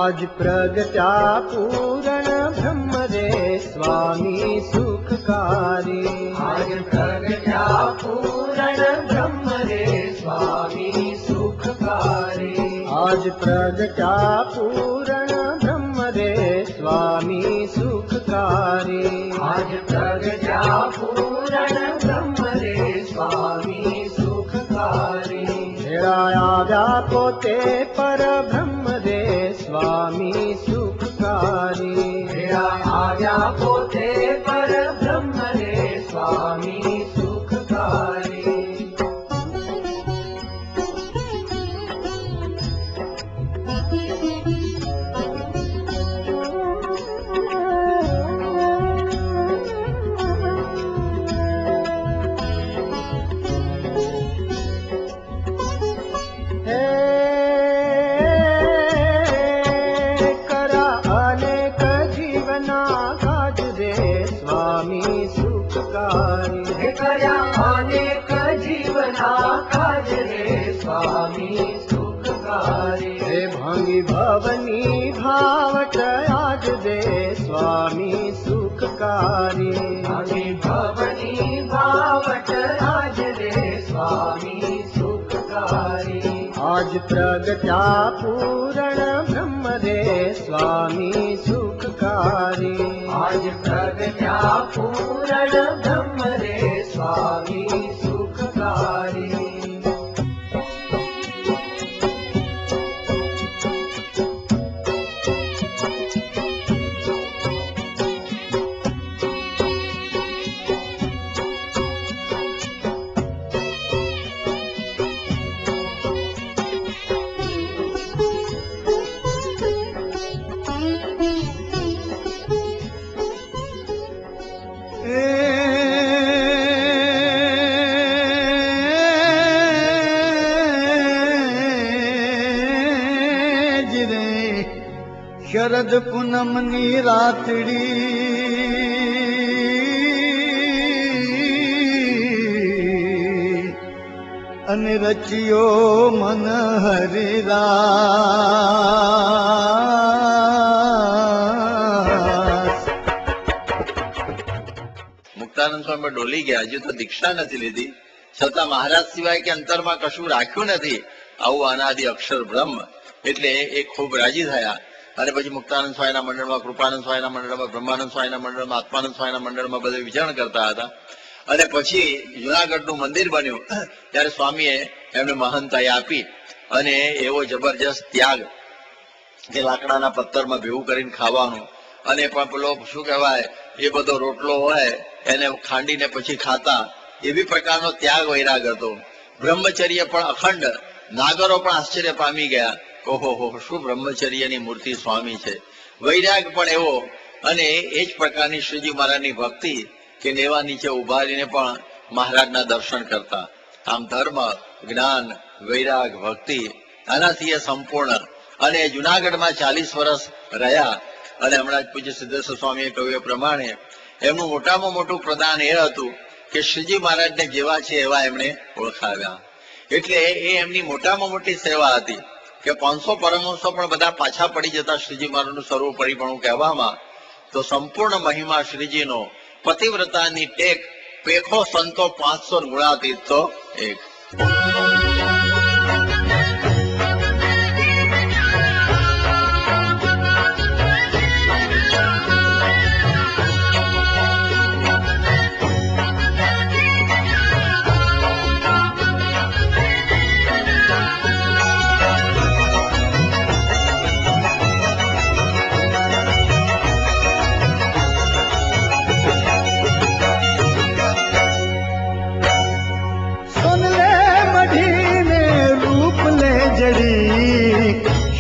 आज प्रगटा पूरण ब्रह्म रे स्वामी सुखकारी। आज प्रगटा पूरण ब्रह्म रे स्वामी सुखकारी। आज प्रगटा पूरण ब्रह्म रे स्वामी सुखकारी। आज प्रगटा पूरण ब्रह्म रे स्वामी सुखकारी। भेड़ाया पोते पर ब्रह्म रे स्वामी सुखकारी। भेड़ाया पोते पर ब्रह्म रे स्वामी सुखकारी। भांगी भवनी भावट आज दे स्वामी सुखकारी। भांगी भवनी भावट आज दे स्वामी सुखकारी। आज प्रगटा पूरण ब्रह्म रे स्वामी सुखकारी। आज प्रगटा पूरण ब्रह्म रे स्वामी सुखकारी। शरद पूनम नी रातड़ी अन रचियो मन हरि रास। મુક્તાનંદ સ્વામી ડોલી ગયા, હજુ તો દીક્ષા નથી લીધી, છતાં મહારાજ સિવાય કે અંતરમાં કશું રાખ્યું નથી, આવું અનાદિ અક્ષર બ્રહ્મ. એટલે એ ખૂબ રાજી થયા. અને પછી મુક્તાનંદ સ્વામીના મંડળમાં, કૃપાનંદ સ્વામીના મંડળમાં, બ્રહ્માનંદ સ્વામીના મંડળમાં, આત્માનંદ સ્વામીના મંડળમાં બધે વિચરણ કરતા હતા. અને પછી જુનાગઢનું મંદિર બન્યું ત્યારે સ્વામીએ એમને મહંતાઈ આપી. અને એવો જબરજસ્ત ત્યાગ કે લાકડાના પથ્થરમાં ભેગું કરીને ખાવાનું, અને પણ પેલો શું કહેવાય એ બધો રોટલો હોય એને ખાંડીને પછી ખાતા, એવી પ્રકારનો ત્યાગ વૈરાગ હતો. બ્રહ્મચર્ય પણ અખંડ. નાગરો પણ આશ્ચર્ય પામી ગયા, ઓહો શું બ્રહ્મચર્યની મૂર્તિ સ્વામી છે. વૈરાગ પણ એવો. અને એ જ પ્રકારની શ્રીજી મહારાજની ભક્તિ કે નેવા નીચે ઉભા રહીને પણ મહારાજના દર્શન કરતા. આમ ધર્મ, જ્ઞાન, વૈરાગ, ભક્તિ આનાથી એ સંપૂર્ણ. અને જુનાગઢમાં 40 વર્ષ રહ્યા. અને હમણાં જ પૂજ્ય સિદ્ધેશ્વર સ્વામીએ કહ્યું એ પ્રમાણે એમનું મોટામાં મોટું પ્રદાન એ હતું કે શ્રીજી મહારાજને જેવા છે એવા એમણે ઓળખાવ્યા. એટલે એ એમની મોટામાં મોટી સેવા હતી કે 500 પરમહંસો પણ બધા પાછા પડી જતા શ્રીજી મહારાજનું સર્વોપરીપણું કહેવામાં. તો સંપૂર્ણ મહિમા શ્રીજીનો, પતિવ્રતાની ટેક, પેખો સંતો 500 ગુણાતીત તો એક.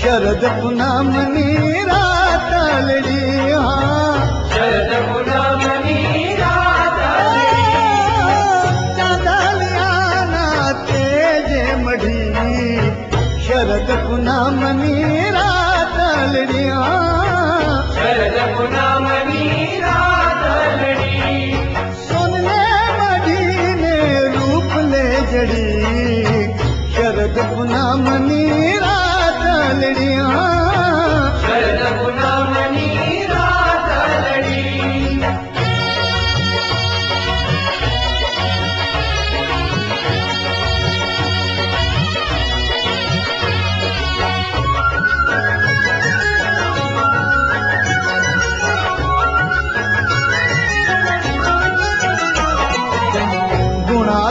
शरद पूनमनी रातड़ी, शरद पूनमनी रातड़ी, चांदलिया ना तेजे मढ़ी। शरद पूनमनी रातड़ी, शरद पूनमनी रातड़ी, सोनले मढ़ी ने रूप ले जड़ी। शरद पूनमनी रातड़िया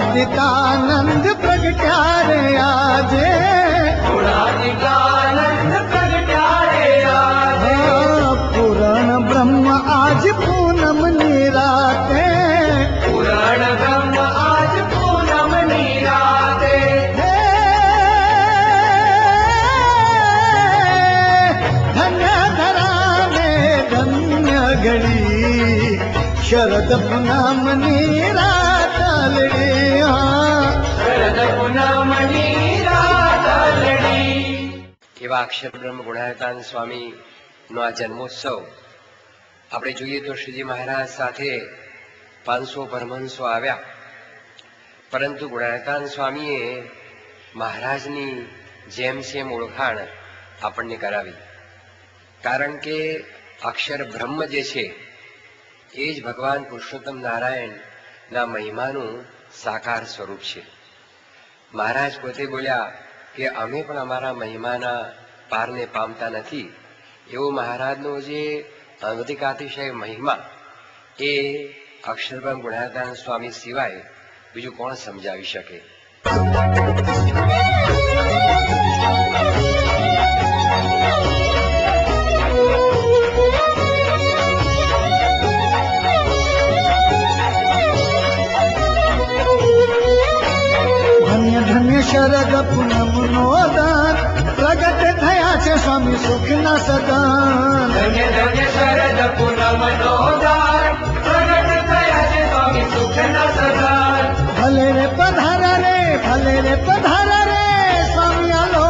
गुणातीतानंद प्रगट्या रे आजे गुणातीतानंद प्रगट्या रे आजे पूर्ण ब्रह्म आज पूनम निराते पूर्ण ब्रह्म आज पूनम निराते धन्य धराने धन्य घड़ी शरद पूनम निरातलड़ी शरद पूनम निरातलड़ी એવા અક્ષર બ્રહ્મ ગુણાયતાન સ્વામીનો આ જન્મોત્સવ આપણે જોઈએ તો શ્રીજી મહારાજ સાથે 500 પરમહંસો આવ્યા, પરંતુ ગુણાયતાન સ્વામીએ મહારાજની જેમ સેમ ઓળખાણ આપણને કરાવી. કારણ કે અક્ષર બ્રહ્મ જે છે એ જ ભગવાન પુરુષોત્તમ નારાયણના મહિમાનું સાકાર સ્વરૂપ છે. મહારાજ પોતે બોલ્યા કે અમે પણ અમારા મહિમાના પારને પામતા નથી. એવો મહારાજનો જે અનધિકાતિશય મહિમા એ અક્ષરબ્રહ્મ ગુણાયતાન સ્વામી સિવાય બીજું કોણ સમજાવી શકે? ધન્ય ધન્ય શરદ પૂનમ નો દાન પ્રગટ થયા છે સ્વામી સુખના સદાન ધન્ય ધન્ય શરદ પૂનમ નો દાન પ્રગટ થયા છે સ્વામી સુખના સદાન ભલે રે પધારા રે ભલે રે પધારા રે સ્વામી આલો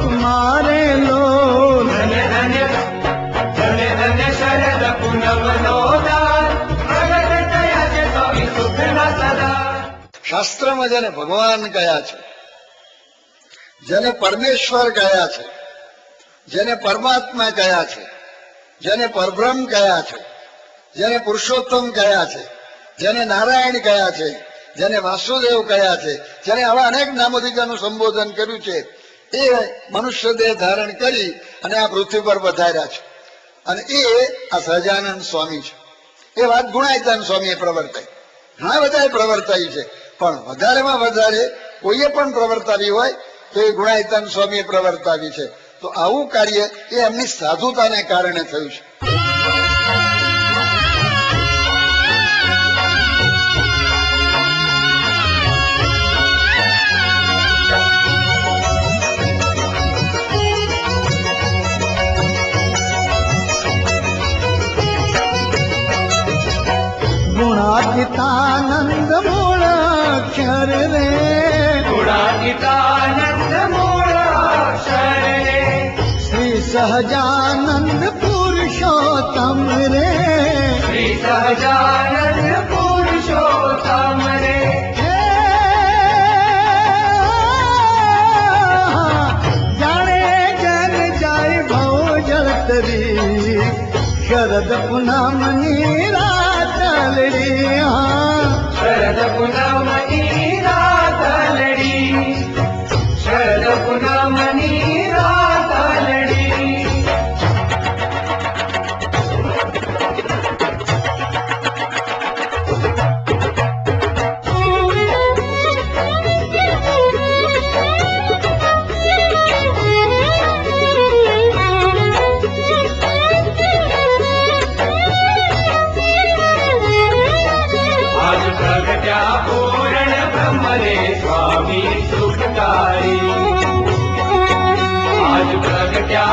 તુમારે લો ધન્ય ધન્ય ધન્ય ધન્ય શરદ પૂનમ નો દાન પ્રગટ થયા છે સ્વામી સુખના સદાન. શાસ્ત્રમાં જેને ભગવાન કહ્યા છે, જેને પરમેશ્વર કહ્યા છે, જેને પરમાત્મા કહ્યા છે, જેને પરબ્રહ્મ કહ્યા છે, જેને પુરુષોત્તમ કહ્યા છે, જેને નારાયણ કહ્યા છે, જેને વાસુદેવ કહ્યા છે, જેને આવા અનેક નામોથી જેનું સંબોધન કર્યું છે, એ મનુષ્ય દેહ ધારણ કરી અને આ પૃથ્વી પર પધાર્યા છે. અને એ આ સહજાનંદ સ્વામી છે. એ વાત ગુણાયતાન સ્વામીએ પ્રવર્તાઈ, ઘણા બધાએ પ્રવર્તાઈ છે, પણ વધારેમાં વધારે કોઈએ પણ પ્રવર્તાવી હોય તો એ ગુણાયતાન સ્વામીએ પ્રવર્તાવી છે. તો આવું કાર્ય એ એમની સાધુતાને કારણે થયું છે. ગુણાતીતાનંદ મૂળ અક્ષર રે ગુણાતીતાનંદ મૂળ અક્ષર રે શ્રી સહજાનંદ પુરુષોત્તમ રે શ્રી સહજાનંદ પુરુષોત્તમ રે જાણે જન જાય ભવ જળતરી શરદ પૂનમ નિરાતલડી શરદ પૂનમ નિરાતલડી શરદ પૂનમ નિરાતલડી आज प्रगट्या पूर्ण ब्रह्म रे स्वामी सुखकारी आज प्रगट्या